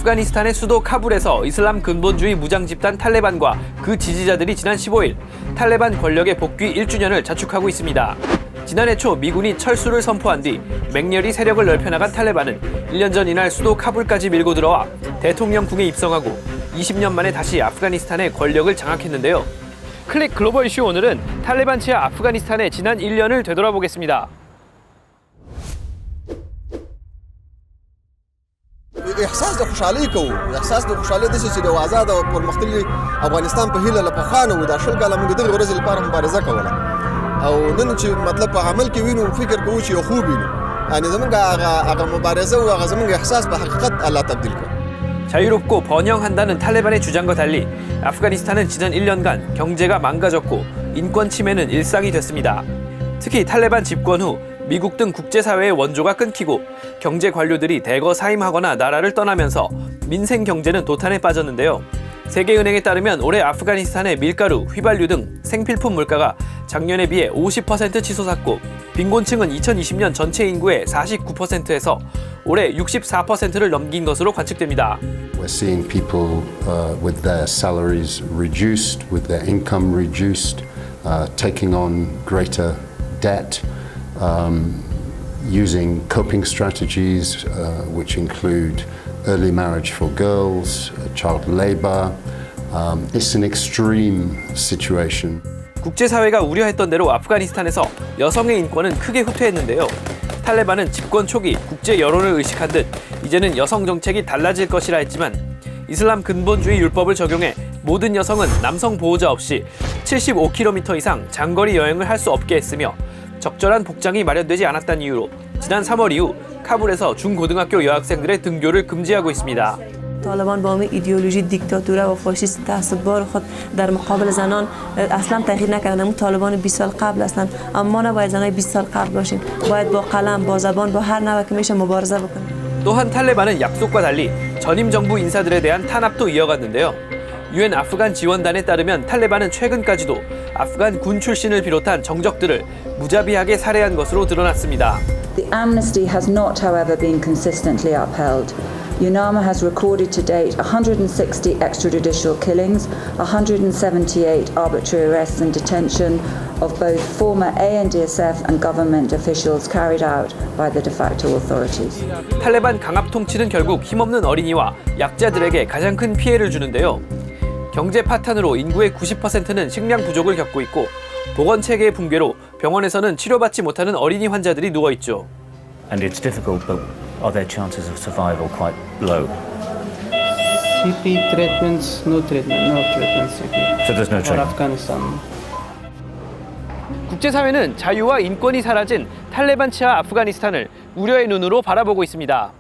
아프가니스탄의 수도 카불에서 이슬람 근본주의 무장 집단 탈레반과 그 지지자들이 지난 15일 탈레반 권력의 복귀 1주년을 자축하고 있습니다. 지난해 초 미군이 철수를 선포한 뒤 맹렬히 세력을 넓혀나간 탈레반은 1년 전 이날 수도 카불까지 밀고 들어와 대통령궁에 입성하고 20년 만에 다시 아프가니스탄의 권력을 장악했는데요. 클릭 글로벌 이슈 오늘은 탈레반 치하 아프가니스탄의 지난 1년을 되돌아보겠습니다. احساس د خوشحالۍ کوو احساس د خوشحالۍ د چې د آزاد او پرمختللي افغانستان په هیله له پخوانه و دا شل کاله موږ دغه ورځې لپاره مبارزه کوله او نن چې مطلب په عمل کې وینو فکر کوو چې یو خوب وینو یعنی زموږ هغه مبارزه و هغه زموږ احساس په حقیقت الله تبدیل کړ. 자유롭고 번영한다는 탈레반의 주장과 달리 아프가니스탄은 지난 1년간 경제가 망가졌고 인권 침해는 일상이 됐습니다. 특히 탈레반 집권 후 미국 등 국제사회의 원조가 끊기고 경제 관료들이 대거 사임하거나 나라를 떠나면서 민생 경제는 도탄에 빠졌는데요. 세계은행에 따르면 올해 아프가니스탄의 밀가루, 휘발유 등 생필품 물가가 작년에 비해 50% 치솟았고 빈곤층은 2020년 전체 인구의 49%에서 올해 64%를 넘긴 것으로 관측됩니다. We're seeing people with their salaries reduced, with their income reduced, taking on greater debt. Using coping strategies which include early marriage for girls, child labor. It's an extreme situation. 국제사회가 우려했던 대로 아프가니스탄에서 여성의 인권은 크게 후퇴했는데요. 탈레반은 집권 초기 국제 여론을 의식한 듯 이제는 여성 정책이 달라질 것이라 했지만 이슬람 근본주의 율법을 적용해 모든 여성은 남성 보호자 없이 75km 이상 장거리 여행을 할 수 없게 했으며 적절한 복장이 마련되지 않았다는 이유로 지난 3월 이후 카불에서 중고등학교 여학생들의 등교를 금지하고 있습니다. طالبان با همین ایدئولوژی دیکتاتوره و فاشیست تعصب‌بار خود در مقابل زنان اصلا تغییر نکردن. اون طالبان 20 سال قبل هستن، اما ما نباید زنای 20 سال قبل باشیم. باید با قلم، با زبان، با هر نوع که میشه مبارزه بکنیم. 또한 탈레반은 약속과 달리 전임 정부 인사들에 대한 탄압도 이어갔는데요. 유엔 아프간 지원단에 따르면 탈레반은 최근까지도 아프간 군 출신을 비롯한 정적들을 무자비하게 살해한 것으로 드러났습니다. The amnesty has not, however, been consistently upheld. UNAMA has recorded to date 160 extrajudicial killings, 178 arbitrary arrests and detention of both former ANDSF and government officials carried out by the de facto authorities. 탈레반 강압 통치는 결국 힘없는 어린이와 약자들에게 가장 큰 피해를 주는데요. 경제 파탄으로 인구의 90%는 식량 부족을 겪고 있고 보건 체계의 붕괴로 병원에서는 치료받지 못하는 어린이 환자들이 누워 있죠. And it's difficult, but are their chances of survival quite low? CP treatments, no treatment CP. So there's no For treatment. Afghanistan. 국제사회는 자유와 인권이 사라진 탈레반 치하 아프가니스탄을 우려의 눈으로 바라보고 있습니다.